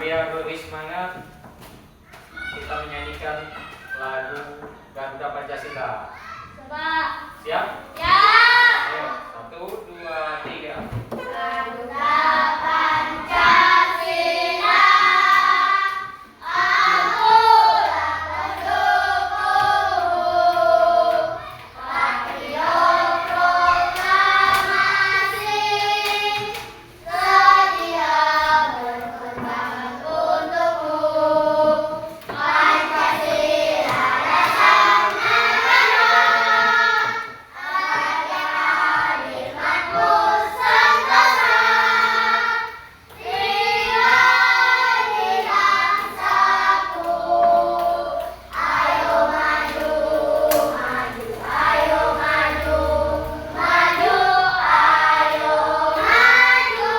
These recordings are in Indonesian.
biar lebih semangat, kita menyanyikan lagu Garuda Pancasila. Coba. Siap? Ya. Ayo, 1, 2, 3. Garuda Pancasila, akulah pendukungmu. Patriot proklamasi, sedia berkorban untukmu. Pancasila dasar negara, adik-adik Nusantara, pribadi bangsaku. Ayo maju, maju, ayo maju, maju, ayo maju,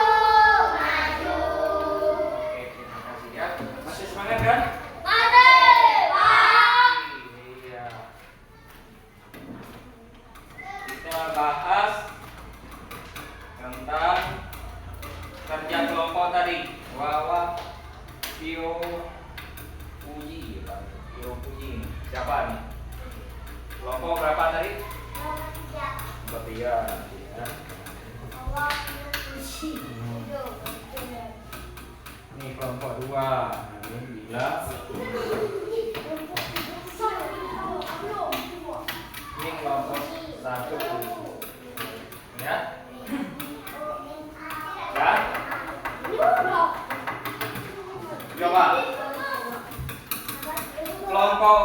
maju. Oke, terima kasih ya. Masih semangat kan? Mati, Pak. Iya. Kita bahas tentang kerja kelompok tadi. Wawa Tio Puji ya, Pak. Tio Puji. Siapa nih? Kelompok berapa tadi? Bertiga. Ya. Ini kelompok 2. Nah, ini bila. Ini kelompok 1. Ya. Ya. Coba. Kelompok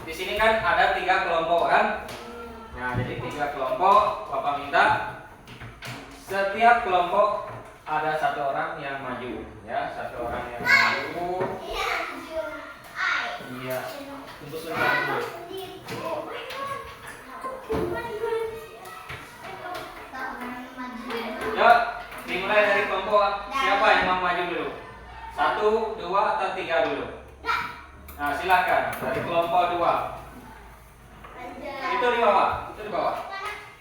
di sini kan ada 3 kelompok kan? Nah, jadi 3 kelompok. Bapak minta setiap kelompok ada 1 orang yang maju, ya, 1 orang yang maju. Iya. Untuk sebentar dulu. Ya, dimulai dari kelompok siapa yang mau maju dulu? 1, 2, atau 3 dulu? Nah, silakan dari kelompok 2. Itu di bawah, itu di bawah.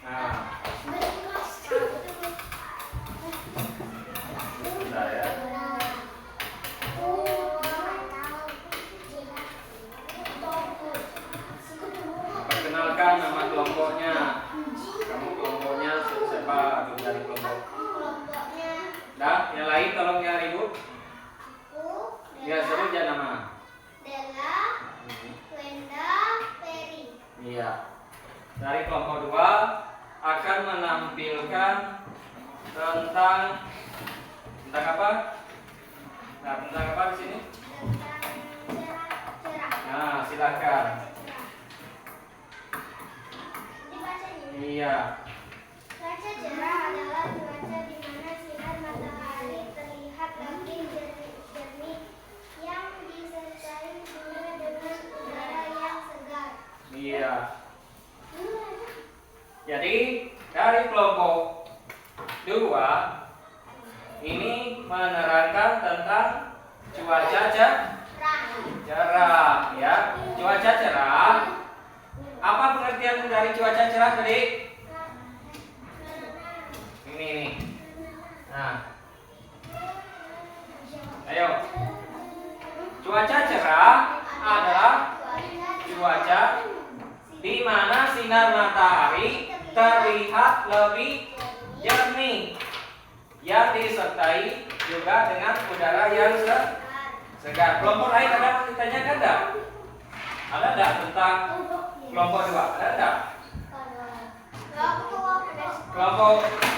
Nah, bentar ya. Perkenalkan nama kelompoknya. Kamu kelompoknya siapa dulu dari kelompok? Nah, yang lain tolong ya ribut. Ya, sebut aja nama. Della, Wenda, Peri. Iya. Dari kelompok 2 akan menampilkan tentang apa? Nah, tentang apa di sini? Nah, silakan. Iya. Cuaca cerah adalah cuaca di mana sinar matahari terlihat lebih jernih yang disertai pula dengan udara yang segar. Iya. Jadi dari kelompok 2 ini menerangkan tentang cuaca cerah, ya. Cuaca cerah. Apa pengertian dari cuaca cerah tadi? Ini nih. Nah. Ayo. Cuaca cerah adalah cuaca di mana sinar matahari terlihat lebih jernih yang disertai juga dengan udara yang segar. Kelompok lain ada yang ditanyakan enggak? Ada enggak tentang kelompok 2? Ada enggak? Kelompok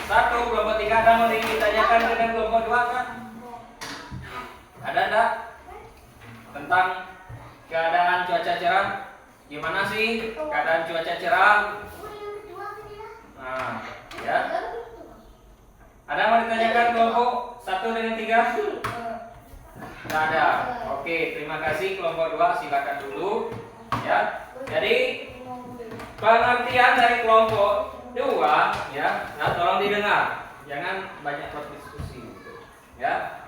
1, kelompok 3 ada mau ditanyakan dengan kelompok 2 kan? Ada enggak? Tentang keadaan cuaca cerah. Gimana sih keadaan cuaca cerah? Nah, ya. Ada yang mau ditanyakan kelompok 1 dengan 3? Tidak ada. Oke, terima kasih kelompok 2, silakan dulu. Ya. Jadi pengertian dari kelompok 2 ya. Nah, tolong didengar. Jangan banyak berdiskusi gitu. Ya.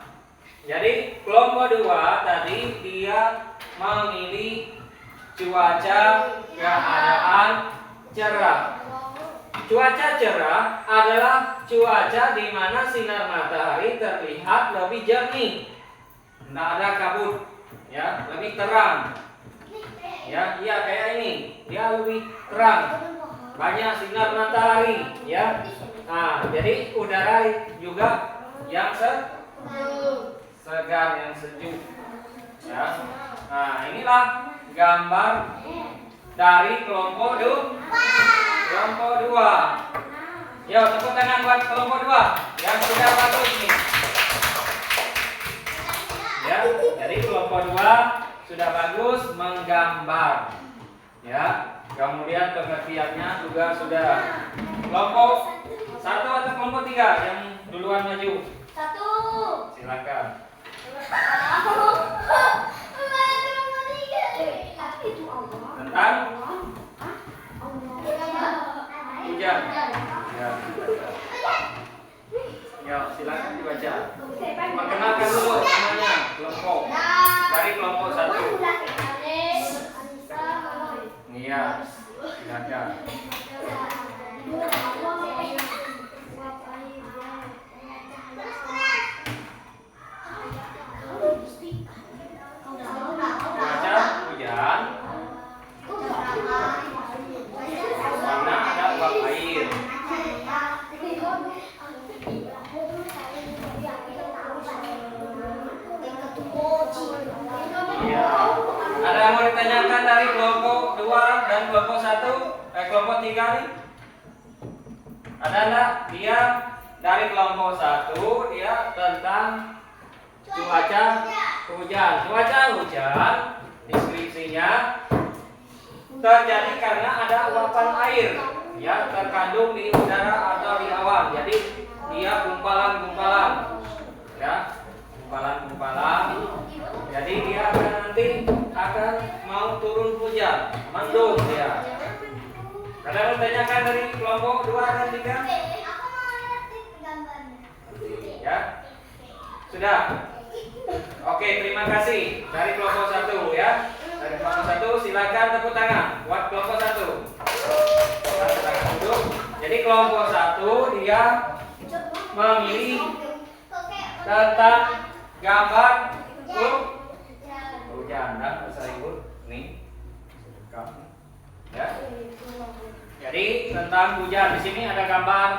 Jadi kelompok 2 tadi dia memilih cuaca keadaan cerah. Cuaca cerah adalah cuaca di mana sinar matahari terlihat lebih jernih Nggak ada kabut, ya, lebih terang. Ya, iya kayak ini, dia lebih terang, banyak sinar matahari, ya. Nah, jadi udara juga yang segar, yang sejuk, ya. Nah, inilah gambar dari kelompok kelompok 2. Yo, tepuk tangan buat kelompok 2 yang sudah bagus nih. Ya, jadi kelompok 2 sudah bagus menggambar. Ya, kemudian pengertiannya juga sudah. Kelompok 1 atau kelompok 3 yang duluan maju? 1. Silakan. Tentang hujan. Ya. Ya, silakan dibaca. Perkenalkan dulu namanya kelompok. Dari kelompok 1. Iya. Silakan. Cuaca hujan. Warna ada uap air. Iya. Ada yang mau ditanyakan dari kelompok 2 dan kelompok 1? Kelompok 3 nih? Ada enggak? Dia dari kelompok 1 dia tentang cuaca hujan. Cuaca hujan deskripsinya terjadi karena ada uapan air ya terkandung di udara atau di awan. Jadi dia gumpalan-gumpalan ya, gumpalan-gumpalan. Jadi dia akan nanti akan mau turun hujan, mendung dia. Kalian tanyakan dari kelompok 2 dan 3? Ya. Sudah. Oke, terima kasih. Dari kelompok 1 ya. Dari kelompok 1 silakan tepuk tangan buat kelompok 1. Tepuk tangan duduk. Jadi kelompok 1 dia memilih tentang gambar hujan dan tersebut nih. Ya. Jadi tentang hujan di sini ada gambar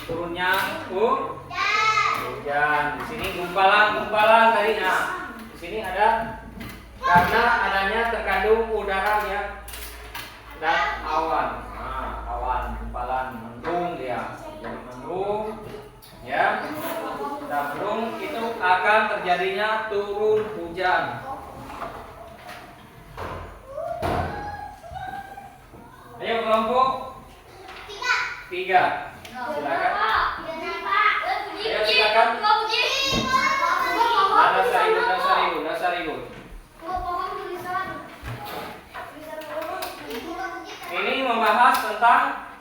turunnya hujan. Di sini gumpalan-gumpalan tadi. Nah, di sini ada karena adanya terkandung udara ya dan awan. Nah, awan gumpalan mendung dia. Jadi mendung ya. Dan mendung itu akan terjadinya turun hujan. Ayo kelompok 3. Silakan. Ayo silakan. Dasar ibu. Ini membahas tentang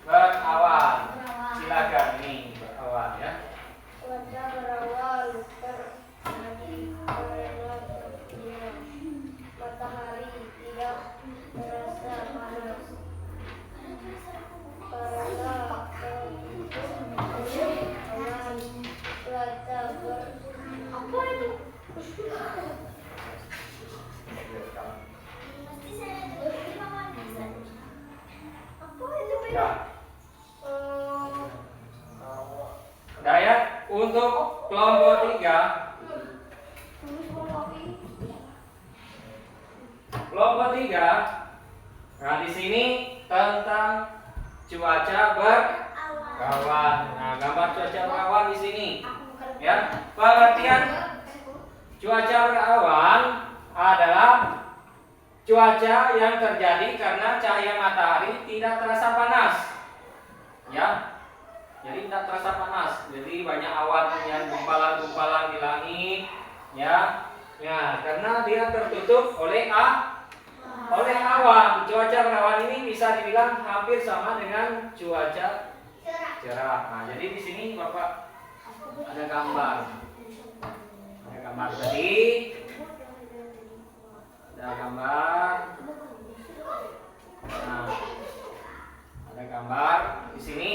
berawan. Silakan ini berawan ya. Cuaca berawan terjadi karena matahari tidak terasa panas karena awan cuaca apa itu? Ya. Dayat untuk kelompok 3. Kelompok 3. Nah, di sini tentang cuaca berawan. Nah, gambar cuaca berawan di sini. Ya, pengertian cuaca berawan adalah cuaca yang terjadi karena cahaya matahari tidak terasa panas. Ya. Jadi tidak terasa panas. Jadi banyak awan yang gumpalan-gumpalan di langit, ya. Ya, karena dia tertutup oleh awan. Cuaca berawan ini bisa dibilang hampir sama dengan cuaca cerah. Nah, jadi di sini Bapak ada gambar. Ada gambar tadi. Ada gambar. Nah, ada gambar di sini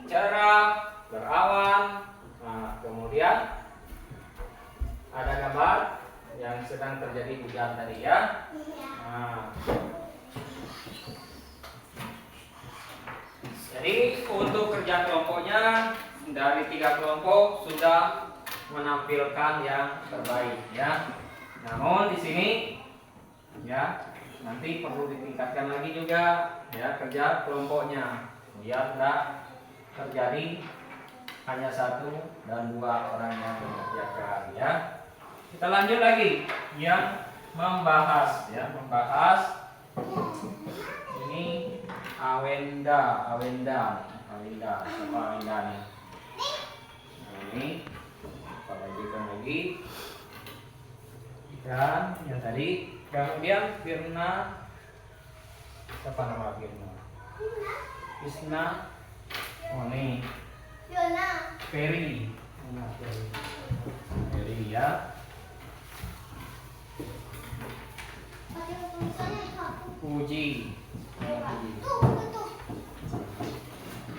cerah, berawan. Nah, kemudian lebat yang sedang terjadi hujan tadi ya. Iya. Nah, jadi untuk kerja kelompoknya dari 3 kelompok sudah menampilkan yang terbaik ya. Namun di sini ya nanti perlu ditingkatkan lagi juga ya kerja kelompoknya biar tidak terjadi hanya 1 dan 2 orang yang mengerjakan ya. Kita lanjut lagi yang membahas ya, membahas ini Awenda siapa Awenda nih? Nah, ini kita lanjutkan lagi dan yang tadi kemudian Firna, siapa nama Firna? Isna, oh nih Yona. Ferry, Ferry ya. Ada tulisannya satu. Puji, Tuh.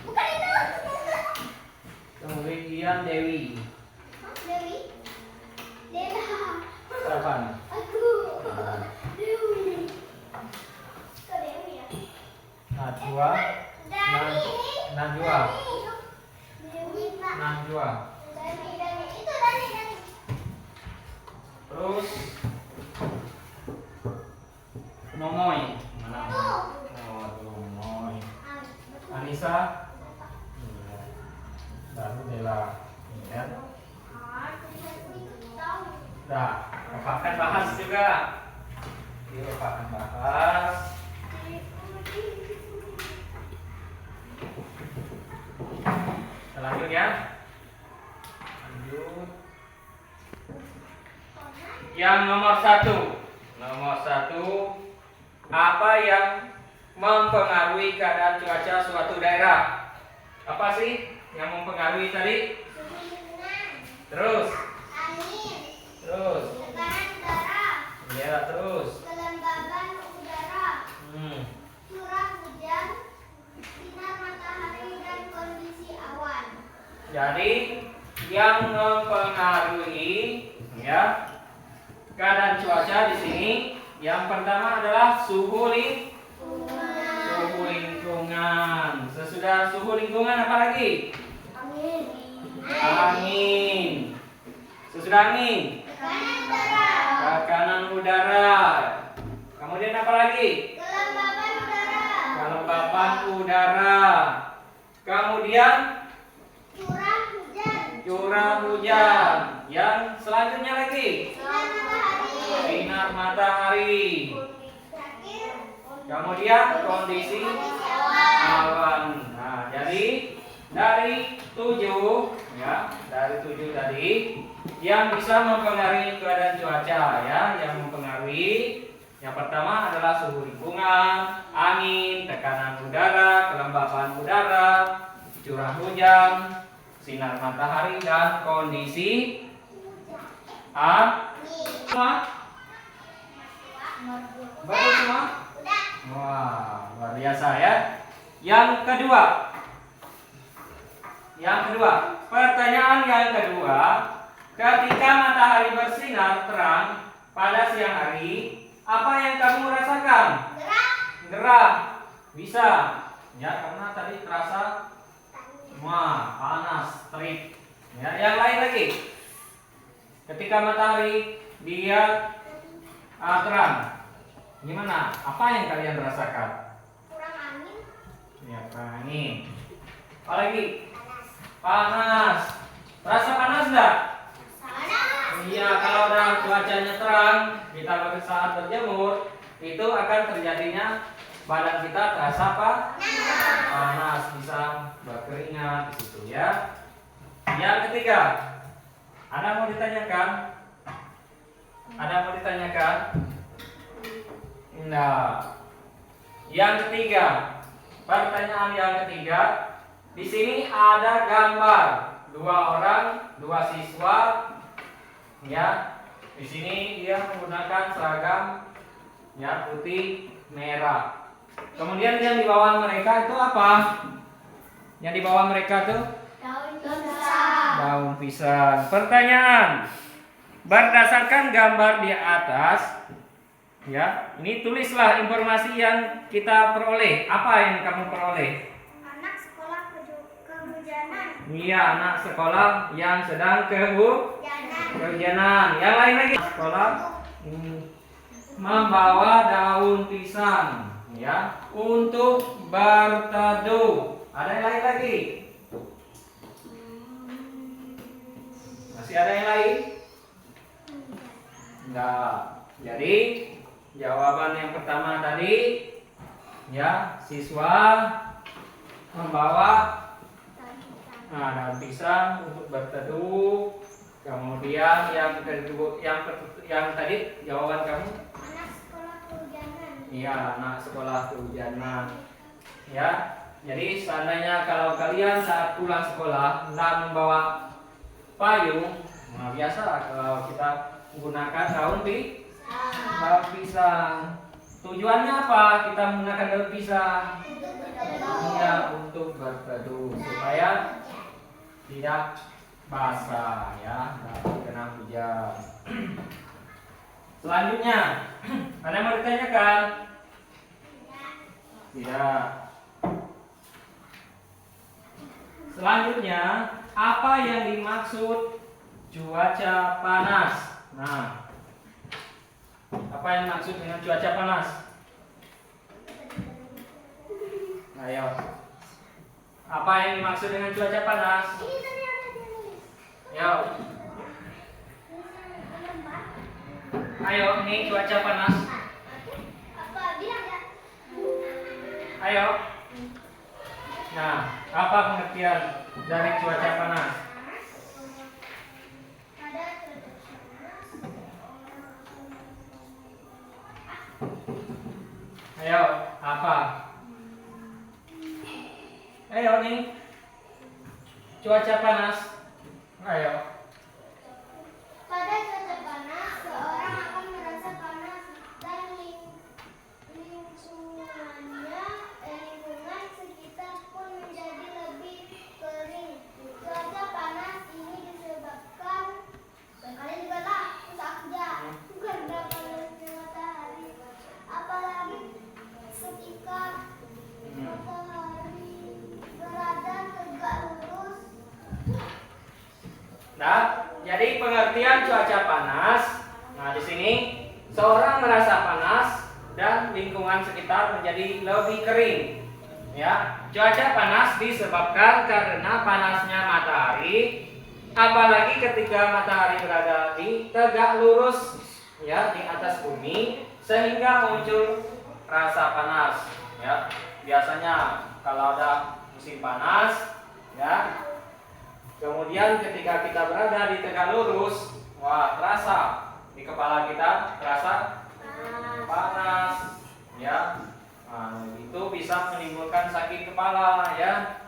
Bukan itu. kemudian Dewi, Hah, Dewi. Dela. siapa nih? Aku. Dewi. Kok Dewi ya? Najwa, Dani. Najwa, Dewi, Pak. Najwa. Dani. Itu Dani. Terus Nomoy, mana? Tuh. Oh, Nomoy. Ah, betul. Anissa, baru Dela, ya. Ah, tulisanku itu tahu. Dah, akan bahas juga. Ini akan bahas. Lanjut ya. Lanjut. Yang nomor 1. Nomor 1, apa yang mempengaruhi keadaan cuaca suatu daerah? Apa sih yang mempengaruhi tadi? Suhu lingkungan, Terus, angin, terus. tekanan udara, Ya, terus. kelembaban udara, Hmm. curah hujan, sinar matahari dan kondisi awan. Jadi yang mempengaruhi ya keadaan cuaca di sini yang pertama adalah suhu lingkungan. Sesudah suhu lingkungan apa lagi? Angin, Angin. Sesudah angin, tekanan udara, tekanan udara. Kemudian apa lagi? kelembaban udara, Kelembapan udara. Kemudian curah hujan, Yang selanjutnya lagi sinar matahari, sinar matahari. Kemudian kondisi awan. Nah, jadi dari 7 ya, dari 7 tadi yang bisa mempengaruhi keadaan cuaca ya, yang mempengaruhi yang pertama adalah suhu lingkungan, angin, tekanan udara, kelembapan udara, curah hujan, sinar matahari dan kondisi semua. Baru semua? Wah, luar biasa ya. Yang kedua, pertanyaan yang kedua, ketika matahari bersinar terang pada siang hari, apa yang kamu rasakan? Gerah. Bisa. Ya, karena tadi terasa panas, terik. Ya, yang lain lagi. Ketika matahari dia terang, gimana? Apa yang kalian rasakan? kurang angin, Ya, angin. Apa lagi? Panas. Terasa panas enggak? panas, Iya, kalau ada cuacanya terang, kita pada saat berjemur, itu akan terjadinya badan kita terasa apa? Panas, bisa berkeringat di situ ya. Yang ketiga, ada mau ditanyakan? Ada mau ditanyakan? Nah, yang ketiga, pertanyaan yang ketiga, di sini ada gambar 2 orang, 2 siswa, ya. Di sini dia menggunakan seragam ya putih merah. Kemudian yang di bawah mereka itu apa? Yang di bawah mereka tuh daun pisang, daun pisang. Pertanyaan, Berdasarkan gambar di atas, ya, ini tulislah informasi yang kita peroleh. Apa yang kamu peroleh? Anak sekolah kehujanan. Iya, anak sekolah yang sedang kehujanan. Yang lain lagi, sekolah membawa daun pisang, ya, untuk berteduh. Ada yang lain lagi? Masih ada yang lain? Enggak. Jadi jawaban yang pertama tadi, ya, siswa membawa daun pisang untuk berteduh. Kemudian yang kedua, yang tadi jawaban kamu? Anak sekolah kehujanan. Iya, anak sekolah kehujanan. Ya, jadi seandainya kalau kalian saat pulang sekolah hendak membawa payung, nah biasa kalau kita menggunakan daun pisang. Tujuannya apa? Kita menggunakan daun pisang. Iya, untuk berteduh supaya tidak basah, ya, kena hujan. Selanjutnya, ada yang mau ditanyakan? Tidak. Selanjutnya, apa yang dimaksud cuaca panas? Nah, apa yang dimaksud dengan cuaca panas? Ayo. Apa yang dimaksud dengan cuaca panas? Ini tadi ada dia nulis. Yo. Ayo, ini cuaca panas. Apa bilang ya? Ayo. Nah, apa pengertian dari cuaca panas? Ada cuaca panas. Ayo, apa? Ayo nih. Cuaca panas. Ayo. Pada cuaca panas, seorang akan merasa panas dan lingkungan sekitar pun menjadi lebih kering. Cuaca panas ini disebabkan kalian juga tak saja karena panasnya matahari, apalagi ketika matahari berada tegak lurus. Nah, jadi pengertian cuaca panas. Nah, di sini seorang merasa panas dan lingkungan sekitar menjadi lebih kering. Ya, cuaca panas disebabkan karena panasnya matahari, apalagi ketika matahari berada di tegak lurus, ya, di atas bumi, sehingga muncul rasa panas. Ya, biasanya kalau ada musim panas, ya. Kemudian ketika kita berada di tegak lurus, wah, terasa di kepala kita terasa panas, ya. Nah, itu bisa menimbulkan sakit kepala, ya.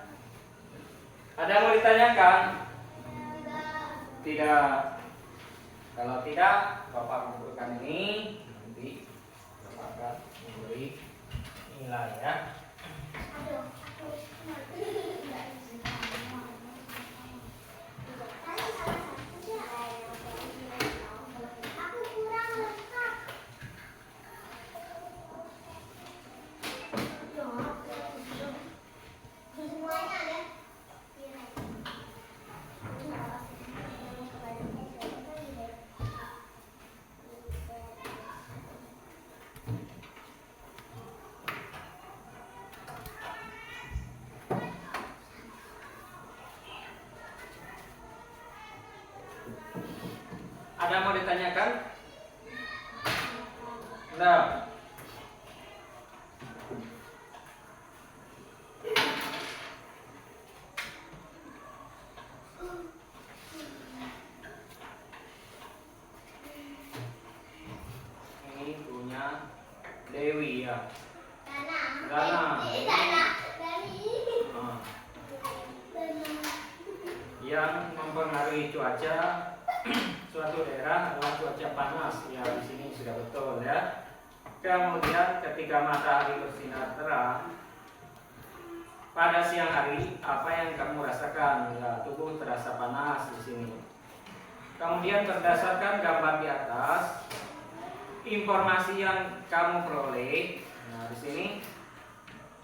Ada yang mau ditanyakan? Tidak. Kalau tidak, Bapak kumpulkan ini, nanti Bapak akan memberi nilai, ya. Aduh, aku kurang lengkap. Semuanya ada. Ada yang mau ditanyakan? Nah, ini punya Dewi, ya. Dana. Nah, yang mempengaruhi cuaca suatu daerah adalah cuaca panas. Ya, di sini sudah betul, ya. Kemudian ketika matahari bersinar terang pada siang hari, apa yang kamu rasakan? Ya, tubuh terasa panas di sini. Kemudian berdasarkan gambar di atas, informasi yang kamu peroleh. Nah, di sini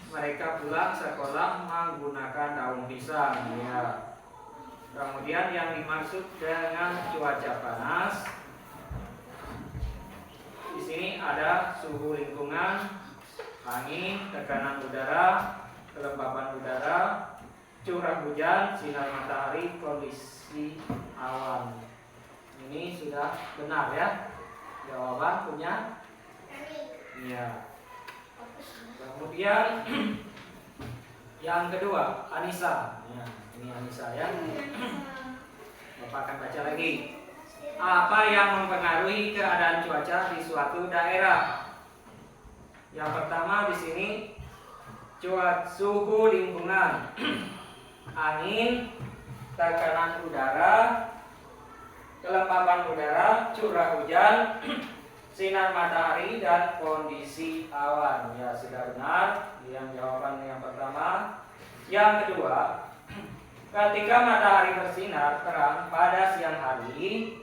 mereka pulang sekolah menggunakan daun pisang. Ya. Kemudian yang dimaksud dengan cuaca panas, di sini ada suhu lingkungan, angin, tekanan udara, kelembapan udara, curah hujan, sinar matahari, kondisi awan. Ini sudah benar ya? Jawaban punya? Iya. Kemudian yang kedua, Anissa. Ya, ini Anissa ya. Bapak akan baca lagi. Apa yang mempengaruhi keadaan cuaca di suatu daerah? Yang pertama di sini suhu lingkungan, angin, tekanan udara, kelembapan udara, curah hujan, sinar matahari, dan kondisi awan. Ya, sudah benar. Yang jawaban yang pertama. Yang kedua, ketika matahari bersinar terang pada siang hari,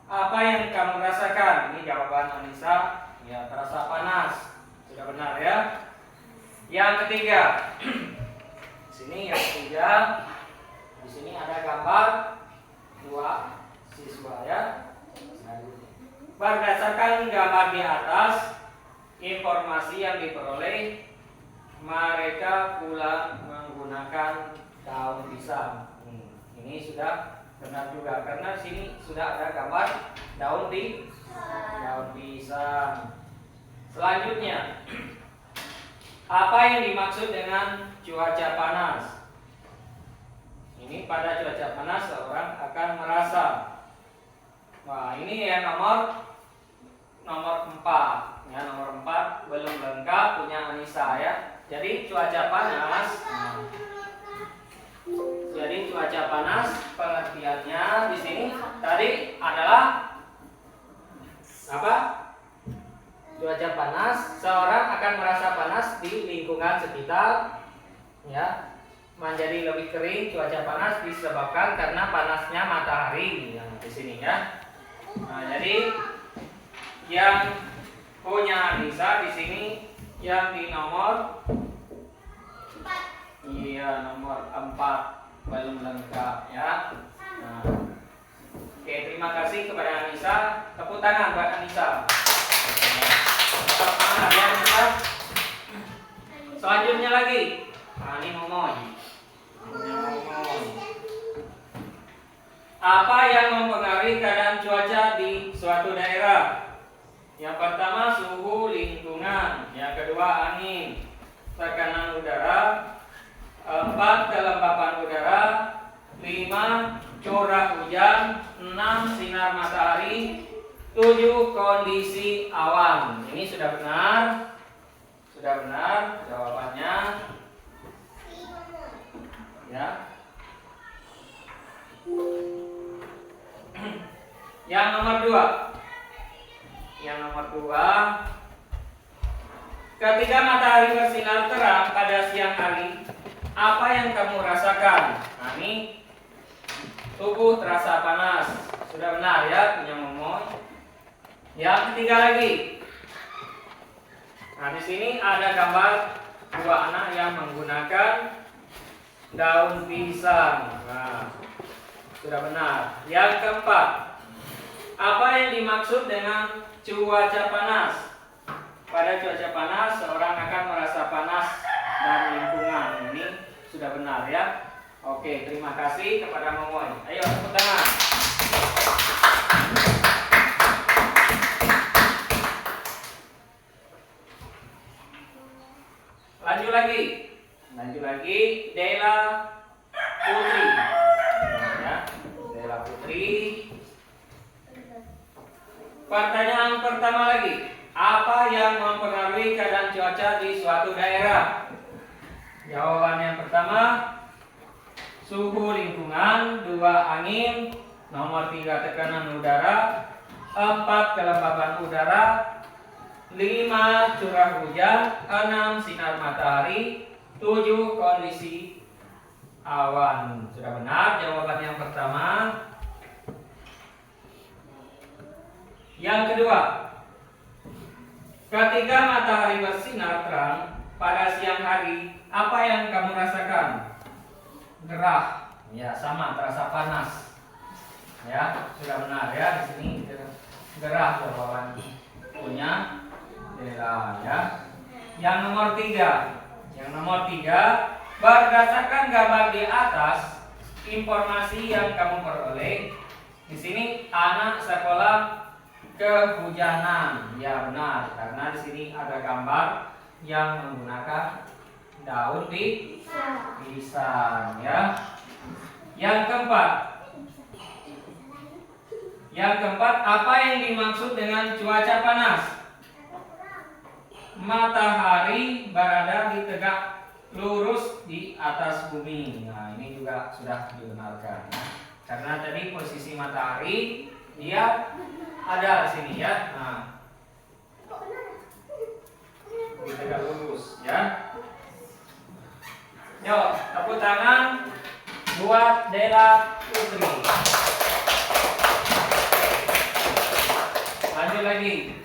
apa yang kamu rasakan? Ini jawaban Anissa. Ya, terasa panas. Sudah benar ya. Yang ketiga, di sini yang ketiga, di sini ada gambar dua siswa ya. Berdasarkan gambar di atas, informasi yang diperoleh, mereka pulang menggunakan daun pisang. Ini sudah benar juga karena di sini sudah ada gambar daun pisang. Selanjutnya, apa yang dimaksud dengan cuaca panas? Ini pada cuaca panas seorang akan merasa. Wah, ini yang nomor 4. Ya, nomor 4 belum lengkap punya Anissa ya. Jadi cuaca panas. Jadi cuaca panas pengertiannya di sini tadi adalah apa? Cuaca panas, seorang akan merasa panas di lingkungan sekitar, ya, menjadi lebih kering. Cuaca panas disebabkan karena panasnya matahari, yang di sini ya. Nah, jadi yang punya Anissa di sini yang di nomor 4 belum lengkap ya. Nah, oke, terima kasih kepada Anissa. Tepuk tangan buat Anissa. Selanjutnya lagi, ini Momoy. Apa yang mempengaruhi keadaan cuaca di suatu daerah? Yang pertama suhu lingkungan, yang kedua angin, tekanan udara, 4 kelembapan udara, 5 curah hujan, 6 sinar matahari, 7 kondisi awan. Ini sudah benar? Sudah benar jawabannya? Ya. Yang nomor 2. Yang nomor 2, ketika matahari bersinar terang pada siang hari, apa yang kamu rasakan? Nah, ini tubuh terasa panas. Sudah benar ya, punya Momoy. Yang ketiga lagi. Nah, di sini ada gambar 2 anak yang menggunakan daun pisang. Nah, sudah benar. Yang keempat, apa yang dimaksud dengan cuaca panas? Pada cuaca panas, seorang akan merasa panas dan lingkungan. Ini sudah benar ya. Oke, terima kasih kepada Momoy. Ayo tepuk tangan. Lanjut lagi, Dela Putri. Ya, Dela Putri. Pertanyaan pertama lagi, apa yang mempengaruhi keadaan cuaca di suatu daerah? Jawaban yang pertama, suhu lingkungan, 2 angin, nomor 3 tekanan udara, 4 kelembapan udara, 5 curah hujan, 6 sinar matahari, 7 kondisi awan. Sudah benar jawaban yang pertama. Yang kedua, ketika matahari bersinar terang pada siang hari, apa yang kamu rasakan? Gerah. Ya, sama, terasa panas. Ya, sudah benar ya di sini. Gerah jawaban punya Dela ya. Yang nomor tiga, berdasarkan gambar di atas, informasi yang kamu peroleh di sini anak sekolah kehujanan. Ya benar, karena di sini ada gambar yang menggunakan daun pisang ya. Yang keempat, apa yang dimaksud dengan cuaca panas? Matahari berada di tegak lurus di atas bumi. Nah, ini juga sudah dibenarkan. Karena tadi posisi matahari dia ada di sini ya. Nah, di tegak lurus ya. Yuk, tepuk tangan buat Dela Putri. Lanjut lagi.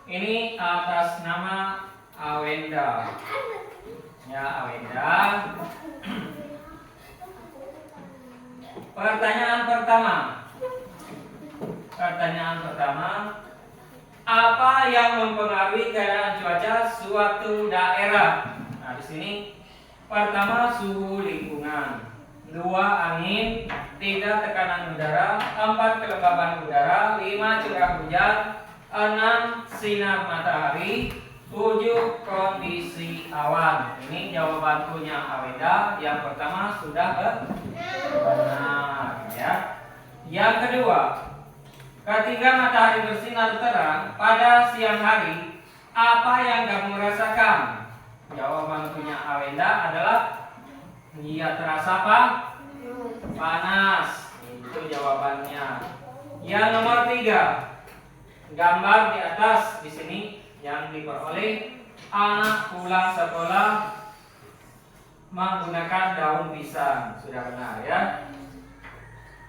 Ini atas nama Awenda. Ya, Awenda. Pertanyaan pertama. Apa yang mempengaruhi keadaan cuaca suatu daerah? Nah, di sini pertama suhu lingkungan, 2 angin, 3 tekanan udara, 4 kelembaban udara, 5 curah hujan, 6 sinar matahari, 7 kondisi awan. Ini jawaban punya Awenda. Yang pertama sudah benar ya. Yang kedua, ketika matahari bersinar terang pada siang hari, apa yang kamu rasakan? Jawaban punya Awenda adalah dia terasa apa? Panas. Itu jawabannya. Yang nomor 3, gambar di atas di sini yang diperoleh anak pulang sekolah menggunakan daun pisang. Sudah benar ya.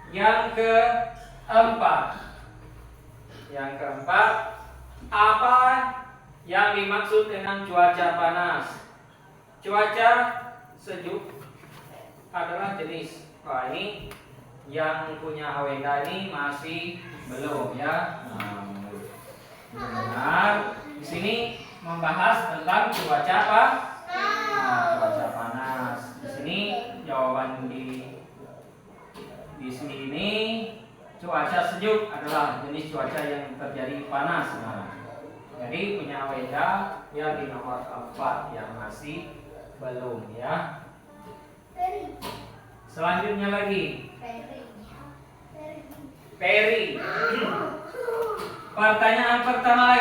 Yang keempat, apa yang dimaksud dengan cuaca panas? Cuaca sejuk adalah jenis. Wah, ini yang punya Awenda ini masih belum ya. Benar. Di sini membahas tentang cuaca apa? Cuaca panas. Di sini jawaban di sini ini cuaca sejuk adalah jenis cuaca yang terjadi panas. Jadi punya Awenda ya di nomor 4 yang masih belum ya. Selanjutnya lagi Peri. Pertanyaan pertama,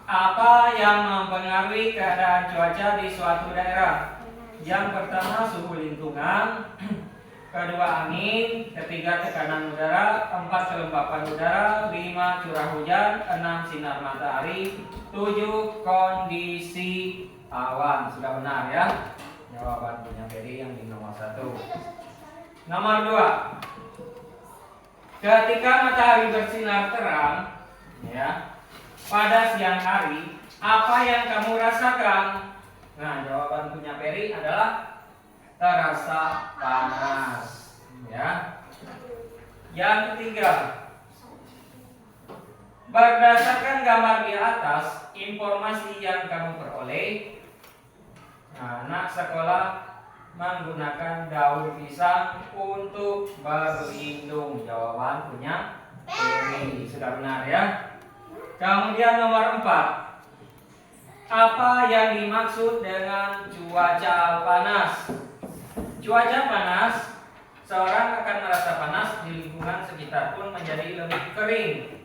apa yang mempengaruhi keadaan cuaca di suatu daerah? Yang pertama suhu lingkungan, kedua angin, ketiga tekanan udara, 4 kelembapan udara, 5 curah hujan, 6 sinar matahari, 7 kondisi awan. Sudah benar ya. Jawaban punya Peri yang di nomor 1. Nomor 2, ketika matahari bersinar terang ya pada siang hari, apa yang kamu rasakan? Nah, jawaban punya Peri adalah terasa panas ya. Yang ketiga, berdasarkan gambar di atas, informasi yang kamu peroleh, anak sekolah menggunakan daun pisang untuk berlindung. Jawaban punya Peri. Sudah benar ya. Kemudian nomor 4, apa yang dimaksud dengan cuaca panas? Cuaca panas, seorang akan merasa panas di lingkungan sekitar pun menjadi lebih kering.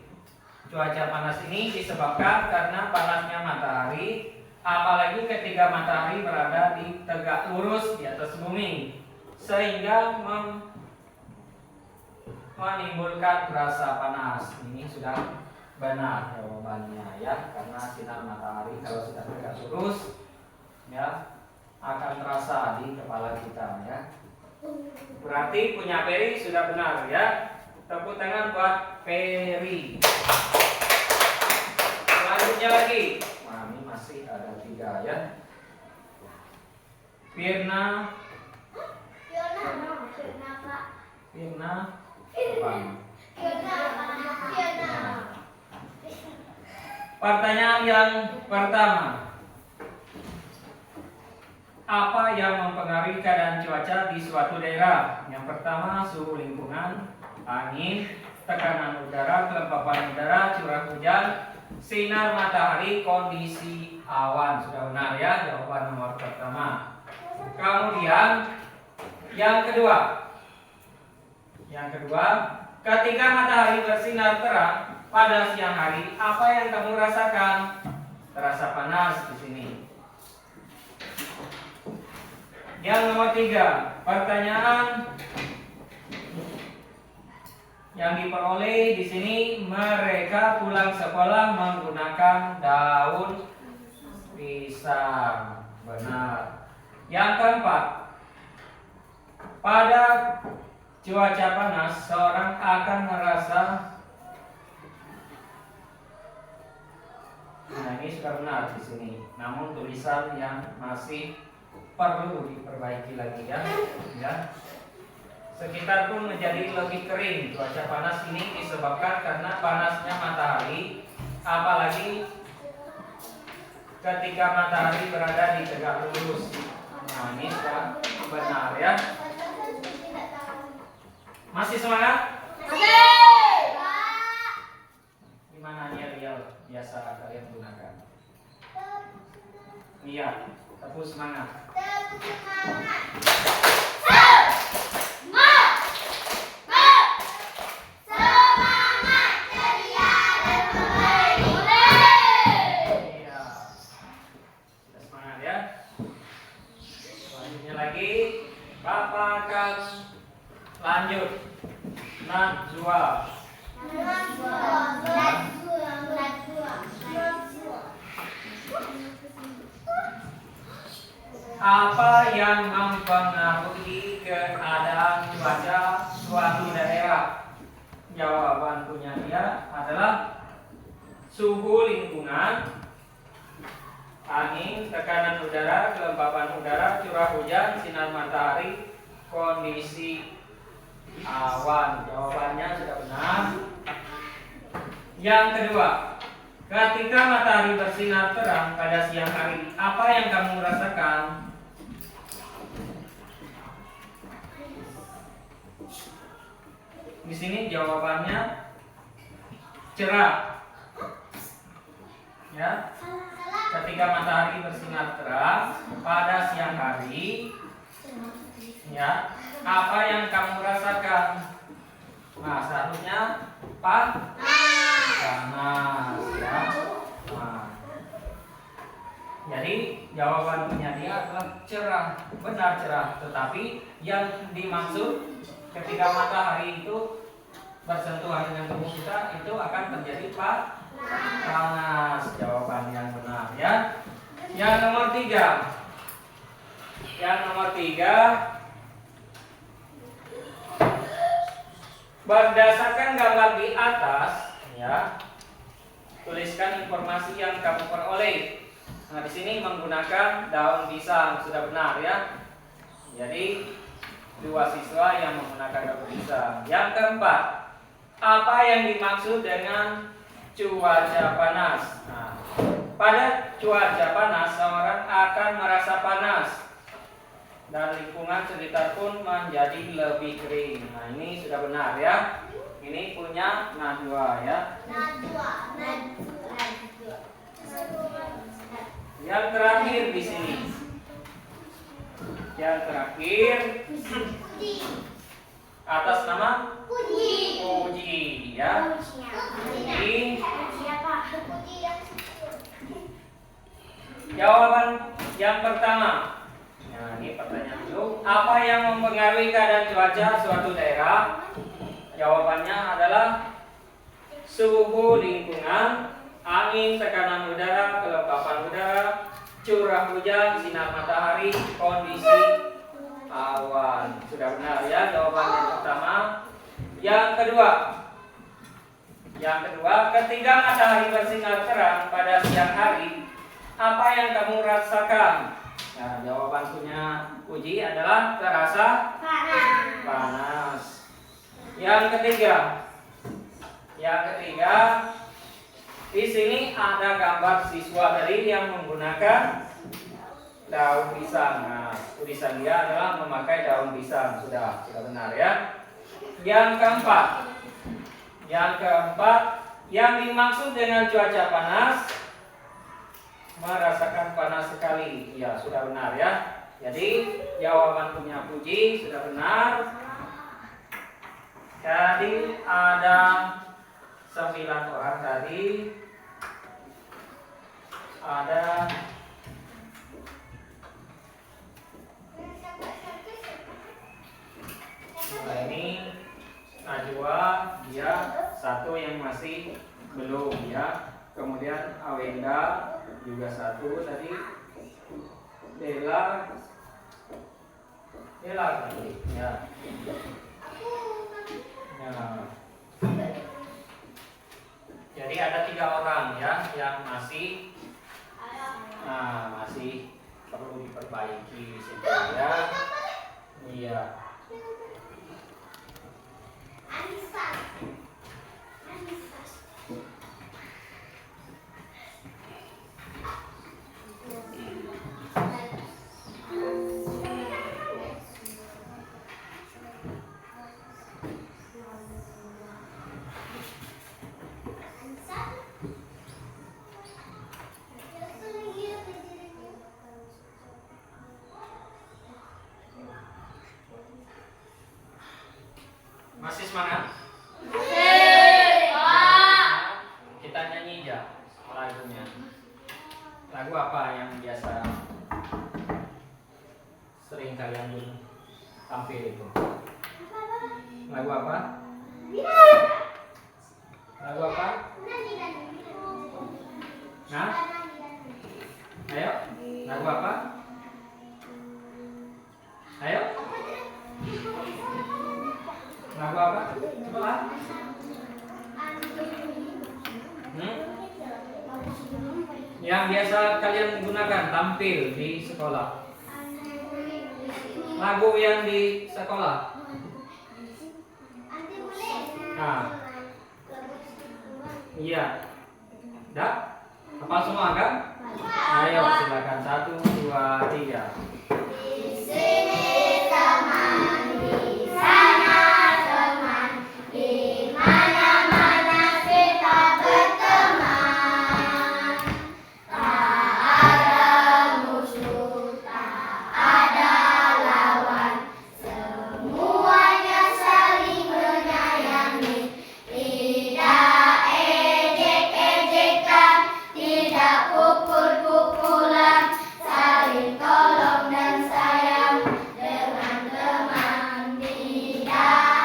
Cuaca panas ini disebabkan karena panasnya matahari, apalagi ketika matahari berada di tegak lurus di atas bumi, sehingga menimbulkan rasa panas. Ini sudah benar jawabannya ya, karena sinar matahari kalau sudah tegak lurus ya akan terasa di kepala kita. Berarti punya Peri sudah benar ya. Tepuk tangan buat Peri. Selanjutnya lagi. Wah, ini masih ada 3 ya. Firna. Pertanyaan yang pertama. Apa yang mempengaruhi keadaan cuaca di suatu daerah? Yang pertama, suhu lingkungan, angin, tekanan udara, kelembapan udara, curah hujan, sinar matahari, kondisi awan. Sudah benar ya jawaban nomor pertama. Kemudian yang kedua. Ketika matahari bersinar terang pada siang hari, apa yang kamu rasakan? Terasa panas di sini. Yang nomor 3, pertanyaan yang diperoleh di sini, mereka pulang sekolah menggunakan daun pisang. Benar. Yang keempat, pada cuaca panas seorang akan merasa. Nah, ini sudah benar di sini. Namun tulisan yang masih perlu diperbaiki lagi ya. Sekitar pun menjadi lebih kering. Cuaca panas ini disebabkan karena panasnya matahari, apalagi ketika matahari berada di tegak lurus. Nah, ini sudah benar ya. Masih semangat? Gimana nih Rial biasa kalian gunakan? Iya, tepuk semangat. Bapak akan lanjut. Najwa. Apa yang mempengaruhi keadaan cuaca suatu daerah? Jawaban punya dia adalah suhu lingkungan, angin, tekanan udara, kelembapan udara, curah hujan, sinar matahari, kondisi awan. Jawabannya sudah benar. Yang kedua, ketika matahari bersinar terang pada siang hari, apa yang kamu rasakan? Di sini jawabannya cerah. Ya. Ketika matahari bersinar terang pada siang hari, ya, apa yang kamu rasakan? Nah, seharusnya panas, ya. Nah, jadi jawaban punya dia adalah cerah, benar cerah. Tetapi yang dimaksud ketika matahari itu bersentuhan dengan tubuh kita, itu akan terjadi panas. Jawaban yang benar ya. Yang nomor 3. Berdasarkan gambar di atas, ya, tuliskan informasi yang kamu peroleh. Nah, di sini menggunakan daun pisang, sudah benar ya. Jadi 2 siswa yang menggunakan daun pisang. Yang keempat, apa yang dimaksud dengan cuaca panas? Nah, pada cuaca panas seorang akan merasa panas dan lingkungan sekitar pun menjadi lebih kering. Nah, ini sudah benar ya. Ini punya Najwa ya. Yang terakhir di sini. Yang terakhir atas nama Puji ya. Puji. Jawaban yang pertama. Nah, ini pertanyaan dulu. Apa yang mempengaruhi keadaan cuaca suatu daerah? Jawabannya adalah suhu lingkungan, angin, tekanan udara, kelembapan udara, curah hujan, sinar matahari, kondisi awan. Sudah benar ya jawaban yang pertama. Yang kedua, ketika matahari bersinar terang pada siang hari, apa yang kamu rasakan? Nah, jawaban punya Puji adalah terasa panas. Yang ketiga, di sini ada gambar siswabeli yang menggunakan daun pisang. Nah, tulisan dia adalah memakai daun pisang. Sudah benar ya. Yang keempat, yang dimaksud dengan cuaca panas, merasakan panas sekali. Ya, sudah benar ya. Jadi jawaban punya Puji sudah benar. Tadi ada 9 orang tadi. Ada ini Najwa, dia satu yang masih belum ya. Kemudian Awenda juga satu tadi. Dela tadi ya. Nah, jadi ada 3 orang ya yang masih perlu diperbaiki di situ ya. Iya. Masih semangat? Kita nyanyi aja lagunya. Lagu apa yang biasa sering kalian tampil itu? Lagu apa? Lagu apa? Nah? Ayo, lagu apa? Ayo. Lagu apa? Coba. Yang biasa kalian gunakan tampil di sekolah. Lagu yang di sekolah. Nah. Iya. Dah? Hafal semua kan? Ayo silakan 1, 2, 3. Di sini teman, di sana teman, di mana-mana kita berteman. Tak ada musuh, tak ada lawan, semuanya saling menyayangi. Tidak ejek-ejekan, tidak pukul-pukulan, saling tolong dan sayang dengan teman. Tidak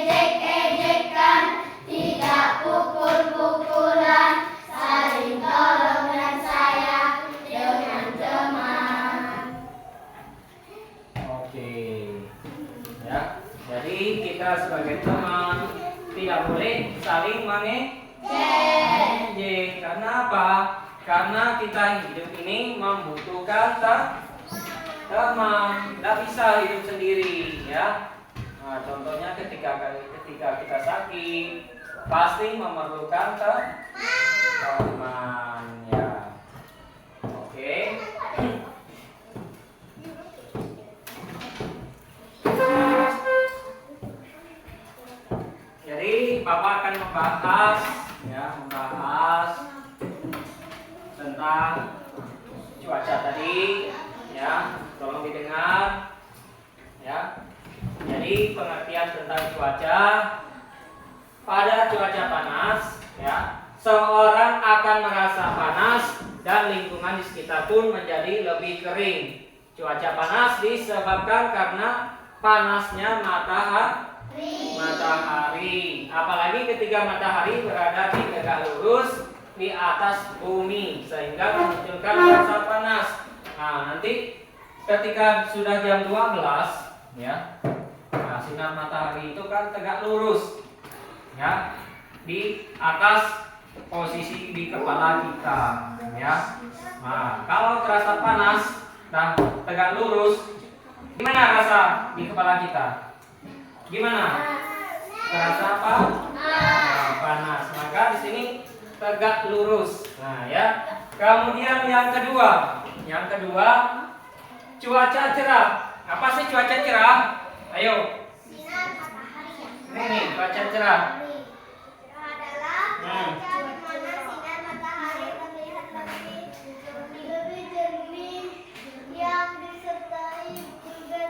ejek-ejekan, tidak pukul-pukulan, saling tolong dan sayang dengan teman. Oke. Ya. Jadi kita sebagai teman tidak boleh saling mengejek. Karena apa? Karena kita hidup ini membutuhkan teman. Tidak bisa hidup sendiri ya. Nah, contohnya ketika kita sakit pasti memerlukan teman ya. Oke. Jadi Bapak akan membahas tentang cuaca tadi ya. Tolong didengar ya. Jadi pengertian tentang cuaca. Pada cuaca panas ya, seorang akan merasa panas dan lingkungan di sekitar pun menjadi lebih kering. Cuaca panas disebabkan karena panasnya matahari. Apalagi ketika matahari berada di tegak lurus di atas bumi sehingga memunculkan rasa panas. Nah, nanti ketika sudah jam 12 ya. Nah, sinar matahari itu kan tegak lurus ya di atas posisi di kepala kita ya. Nah, kalau terasa panas dan tegak lurus, gimana rasa di kepala kita? Gimana? Terasa apa? Nah, panas. Maka di sini tegak lurus. Nah, ya. Kemudian yang kedua, cuaca cerah. Apa sih cuaca cerah? Ayo. Sinar matahari. Ini cuaca cerah. Adalah cuaca di mana sinar matahari terlihat lebih jernih yang disertai juga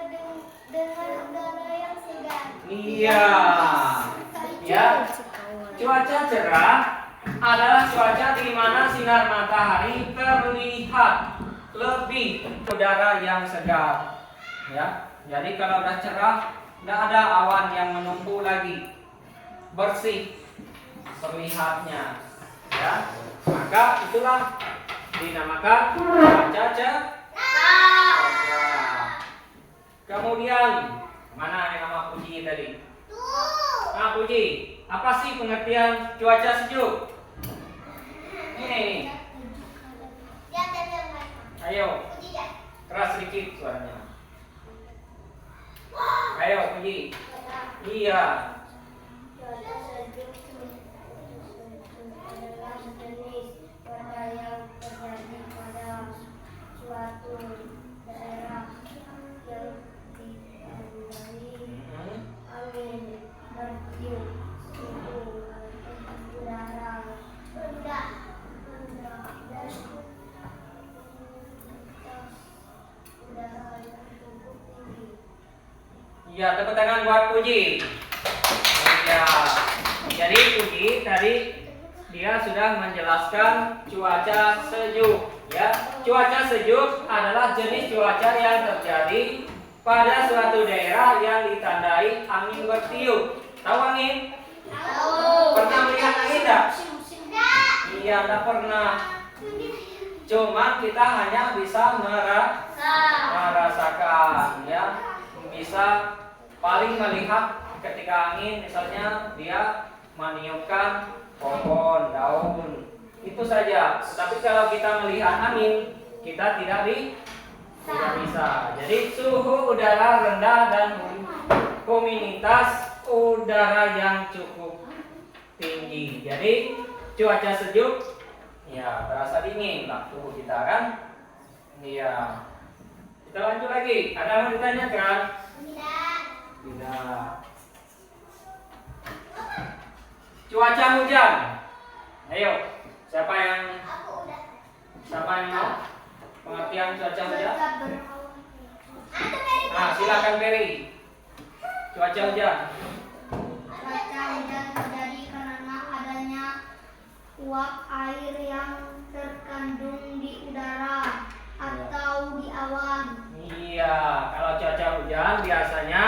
dengan udara yang segar. Iya. Ya. Cuaca cerah adalah cuaca di mana sinar matahari terlihat lebih udara yang segar. Ya. Jadi kalau udah cerah, tidak ada awan yang menumpuk lagi. Bersih terlihatnya. Ya. Maka itulah dinamakan cuaca cerah. Kemudian mana yang nama Puji tadi? Nah, Puji, apa sih pengertian cuaca sejuk? Ini. Ayo, keras sedikit suaranya. Ayo, Puji. Iya. Cuaca sejuk adalah jenis cuaca yang terjadi pada suatu daerah yang ditandai angin bertiup, suhu udara rendah, dan udara yang cukup tinggi. Iya, tepuk tangan buat Puji. Iya. Jadi Puji tadi dia sudah menjelaskan cuaca sejuk. Ya, cuaca sejuk adalah jenis cuaca yang terjadi pada suatu daerah yang ditandai angin bertiup. Tahu angin? Tahu. Pernah melihat angin tidak? Enggak. Iya, tidak pernah. Cuma kita hanya bisa merasakan, ya, bisa paling melihat ketika angin, misalnya dia meniupkan pohon, daun, itu saja. Tapi kalau kita melihat angin, kita tidak bisa. Jadi suhu udara rendah dan humiditas udara yang cukup tinggi. Jadi cuaca sejuk, ya terasa dingin lah tubuh kita kan. Iya. Kita lanjut lagi. Ada yang mau ditanyakan? Tidak. Cuaca hujan. Ayo, siapa yang mau pengertian cuaca hujan? Nah, silakan Berry. Cuaca hujan. Cuaca hujan terjadi karena adanya uap air yang terkandung di udara atau di awan. Iya, kalau cuaca hujan biasanya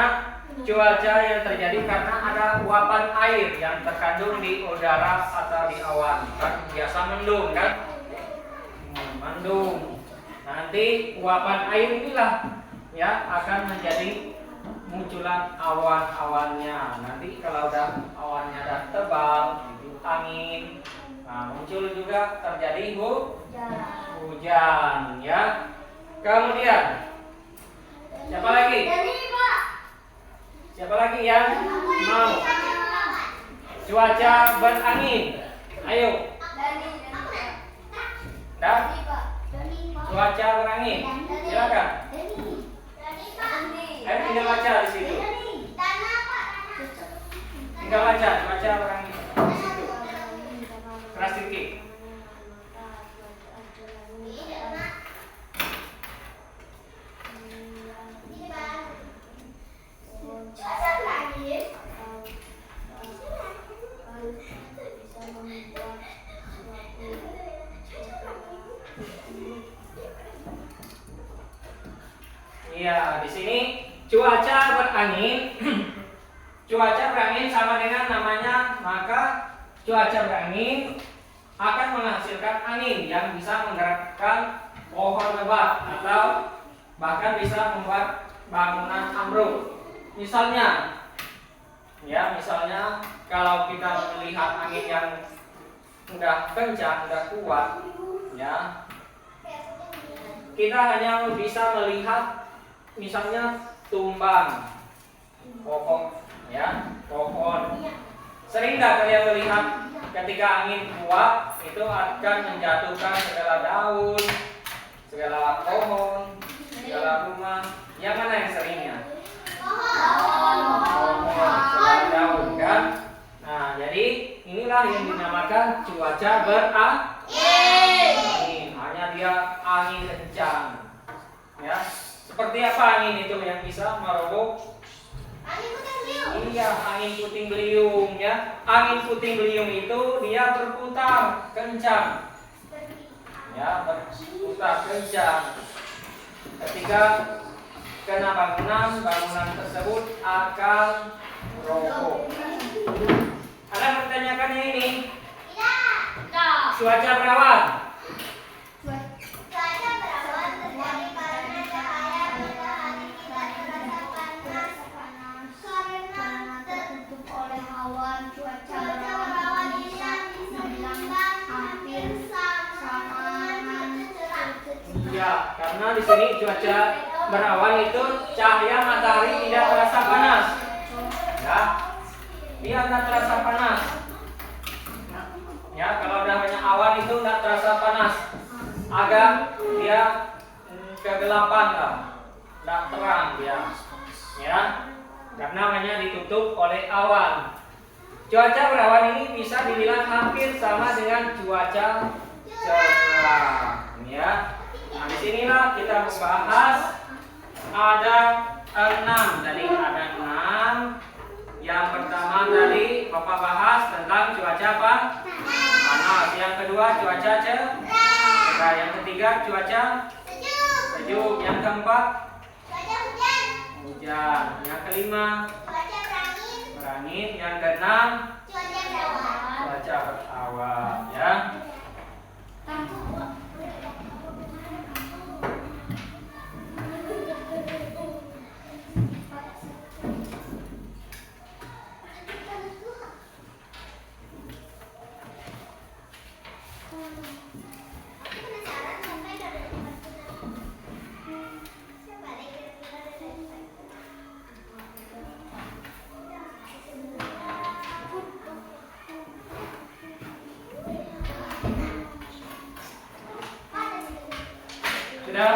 cuaca yang terjadi karena ada uapan air yang terkandung di udara atau di awan. Kan biasa mendung kan? Mendung. Nanti uapan air inilah ya akan menjadi munculan awan-awannya. Nanti kalau udah awannya udah tebal, itu angin. Nah, muncul juga terjadi hujan ya. Kemudian siapa lagi? Siapa lagi yang mau cuaca berangin? Ayo. Dan cuaca berangin. Silakan. Ayo tinggal baca di situ. Tinggal baca cuaca berangin. Di situ. Keras sedikit. Iya, di sini cuaca berangin. Cuaca berangin sama dengan namanya, maka cuaca berangin akan menghasilkan angin yang bisa menggerakkan pohon lebat atau bahkan bisa membuat bangunan ambruk. Misalnya, misalnya kalau kita melihat angin yang udah kencang, udah kuat, ya, kita hanya bisa melihat misalnya tumbang pohon, pohon. Sering nggak kalian melihat ketika angin kuat itu akan menjatuhkan segala daun, segala pohon, segala rumah. Yang mana yang seringnya? Pohon, segala daun kan? Nah, jadi inilah yang dinamakan cuaca berangin. Hanya dia angin kencang. Ya, seperti apa angin itu yang bisa meroboh? Iya, angin puting beliung ya. Angin puting beliung itu dia berputar kencang. Ya, berputar kencang. Ketika kena bangunan tersebut akan roboh. Ada yang bertanyakan ini? Tidak. Cuaca berawan. Cuaca berawan terjadi karena cahaya matahari tidak terasa panas karena tertutup oleh awan. Cuaca berawan ini bisa dibilang hampir sama dengan cuaca cerah. Iya, karena di sini cuaca berawan itu cahaya matahari tidak terasa panas. Ya, dia nggak terasa panas. Ya, kalau udah banyak awan itu nggak terasa panas. Agak dia kegelapan lah, nggak terang dia. Ya, karena hanya ditutup oleh awan. Cuaca berawan ini bisa dibilang hampir sama dengan cuaca cerah. Ya, nah disinilah kita membahas ada 6. Jadi ada 6. Yang pertama tadi Bapak bahas tentang cuaca apa? Panas. Yang kedua cuaca cerah. Yang ketiga cuaca sejuk. Yang keempat Cuaca hujan. hujan. Yang kelima Cuaca berangin. Yang keenam cuaca berawan. cuaca berawan. Ya. Sudah.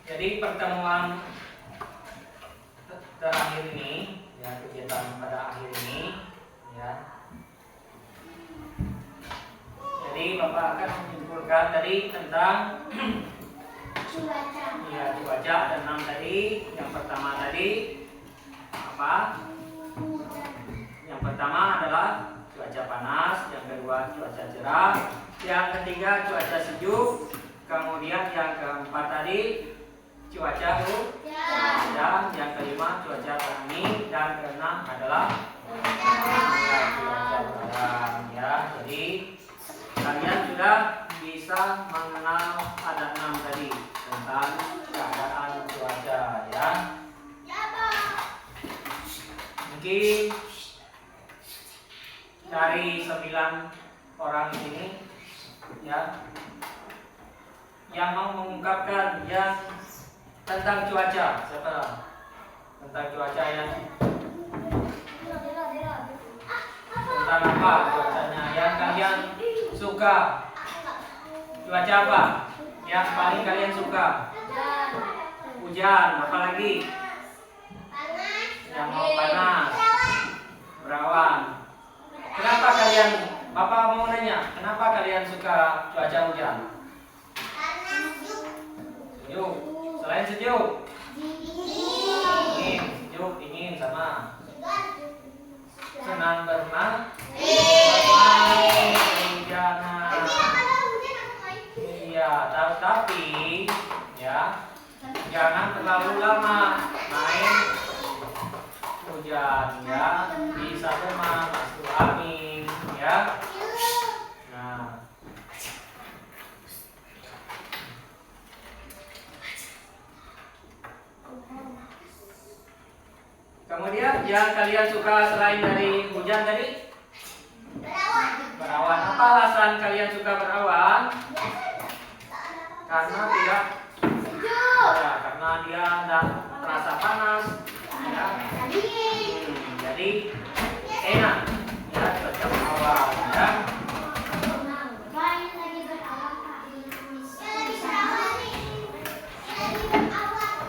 Jadi pertemuan terakhir ini, ya, kegiatan pada akhir ini, ya. Jadi Bapak akan menyimpulkan tadi tentang Cuaca. ya, cuaca ada 6 tadi. Yang pertama tadi apa? Yang pertama adalah cuaca panas, yang kedua cuaca cerah, yang ketiga cuaca sejuk, kemudian yang keempat tadi cuaca hujan, yang kelima cuaca berangin, dan keenam adalah cuaca berang. Ya, jadi kalian sudah bisa mengenal ada 6 tadi tentang keadaan cuaca, ya. Mungkin dari 9 orang ini, ya, yang mau mengungkapkan yang tentang cuaca, siapa? Tentang cuaca yang tentang apa cuacanya yang kalian suka? Cuaca apa yang paling kalian suka? Hujan. Apalagi? Yang mau panas. Berawan. Kenapa kalian? Bapak mau nanya, kenapa kalian suka cuaca hujan? Sejuk. Selain sejuk, dingin, sejuk, dingin sama. Senang bermain. Hujanan. Iya, tapi ya jangan terlalu lama main hujan, ya. Bisa demam, masuk angin, ya. Nah, Kemudian yang kalian suka selain dari hujan tadi? Berawan. Berawan. Apa alasan kalian suka berawan? Karena tidak Sejuk. ya, karena dia tidak terasa panas. Ya. Dingin. Jadi enak ya cuaca berawan ya. Main lagi berawan, Pak. Ya, lagi berawan nih. Ya, lagi berawan.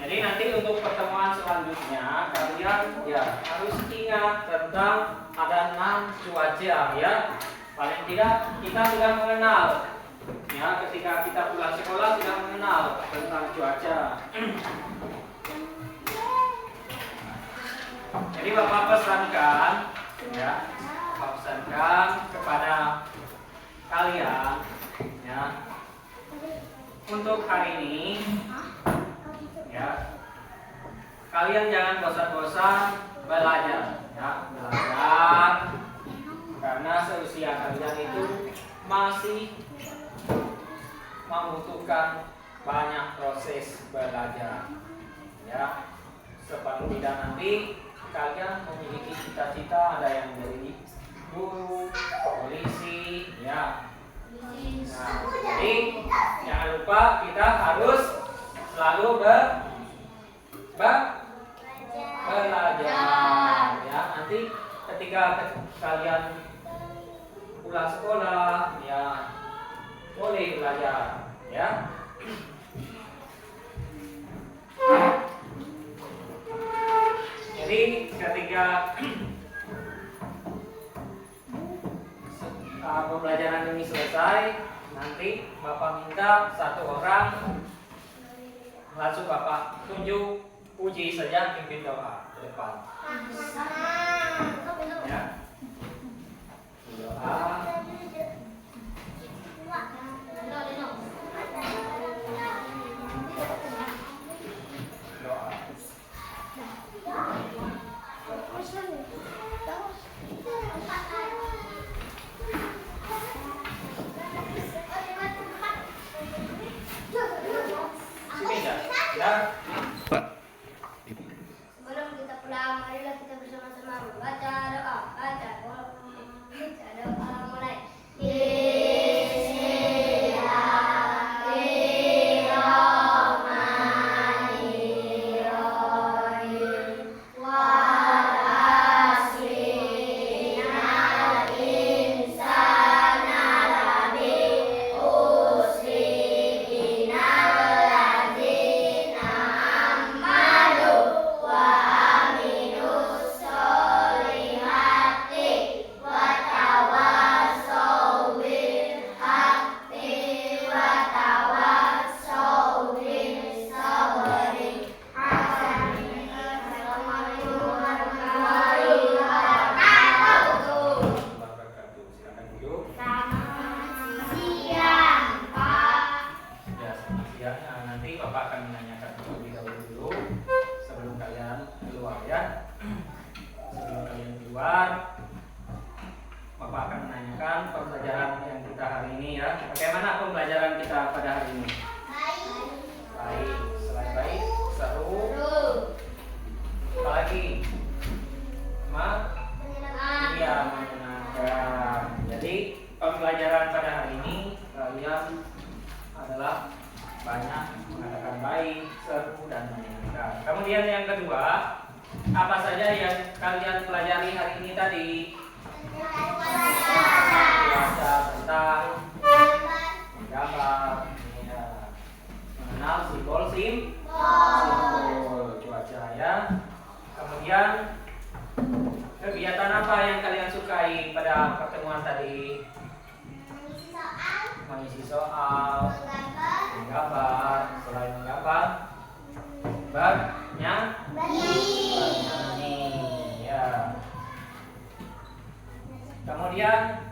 Jadi nanti untuk pertemuan selanjutnya kalian ya harus ingat tentang ada 6 cuaca ya. Paling tidak kita sudah mengenal ya, ketika kita pulang sekolah sudah mengenal tentang cuaca. Jadi Bapak pesankan ya, Bapak pesankan kepada kalian ya, untuk hari ini ya, kalian jangan bosan-bosan belajar ya, belajar karena seusia kalian itu masih membutuhkan banyak proses belajar ya. Separuh tidak nanti kalian memiliki cita-cita, ada yang menjadi guru, polisi ya. Nah, jadi jangan lupa kita harus selalu belajar ya. Nanti ketika kalian pulang sekolah ya boleh belajar ya. Jadi ketika pembelajaran ini selesai, nanti Bapak minta satu orang langsung Bapak tunjuk, puji saja, pimpin doa ke depan. Ya. Doa. Doa. Sini ya. Ya. Sebelum kita pulang, marilah kita bersama-sama membaca doa. Baca doa mulai. Wabarakatuh. Silakan duduk. Siang, Pak. Ya, selamat siang. Nah, nanti Bapak akan menanyakan terlebih dahulu dulu sebelum kalian keluar ya. Sebelum kalian keluar, Bapak akan menanyakan pembelajaran yang kita hari ini ya. Bagaimana pembelajaran kita pada hari ini? Baik. Selain baik, seru. Apa lagi? Iya, menyenangkan. Jadi pembelajaran pada hari ini kalian adalah banyak mengatakan baik, seru dan menyenangkan. Kemudian yang kedua, apa saja yang kalian pelajari hari ini tadi? Belajar tentang menggambar, ya, mengenal simbol simbol cuaca ya. Kemudian kegiatan apa yang kalian sukai pada pertemuan tadi? Mengisi soal, menggambar, selain menggambar, bernyanyi, ya. Kemudian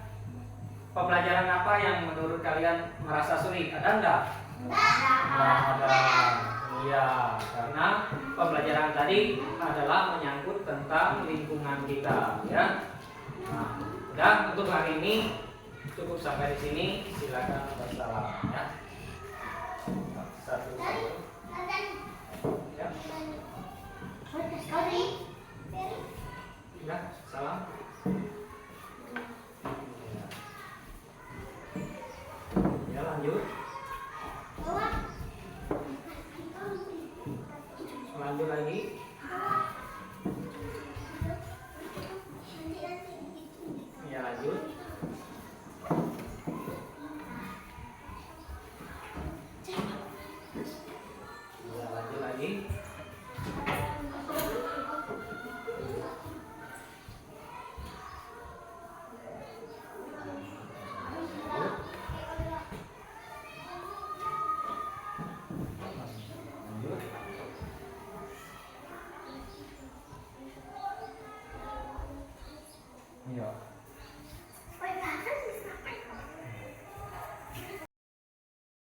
pembelajaran apa yang menurut kalian merasa sulit? Ada enggak? Enggak ada. Iya, karena pembelajaran tadi adalah menyangkut tentang lingkungan kita, ya. Nah, udah untuk hari ini cukup sampai di sini. Silakan bersalam, ya. Satu. Ya. lanjut.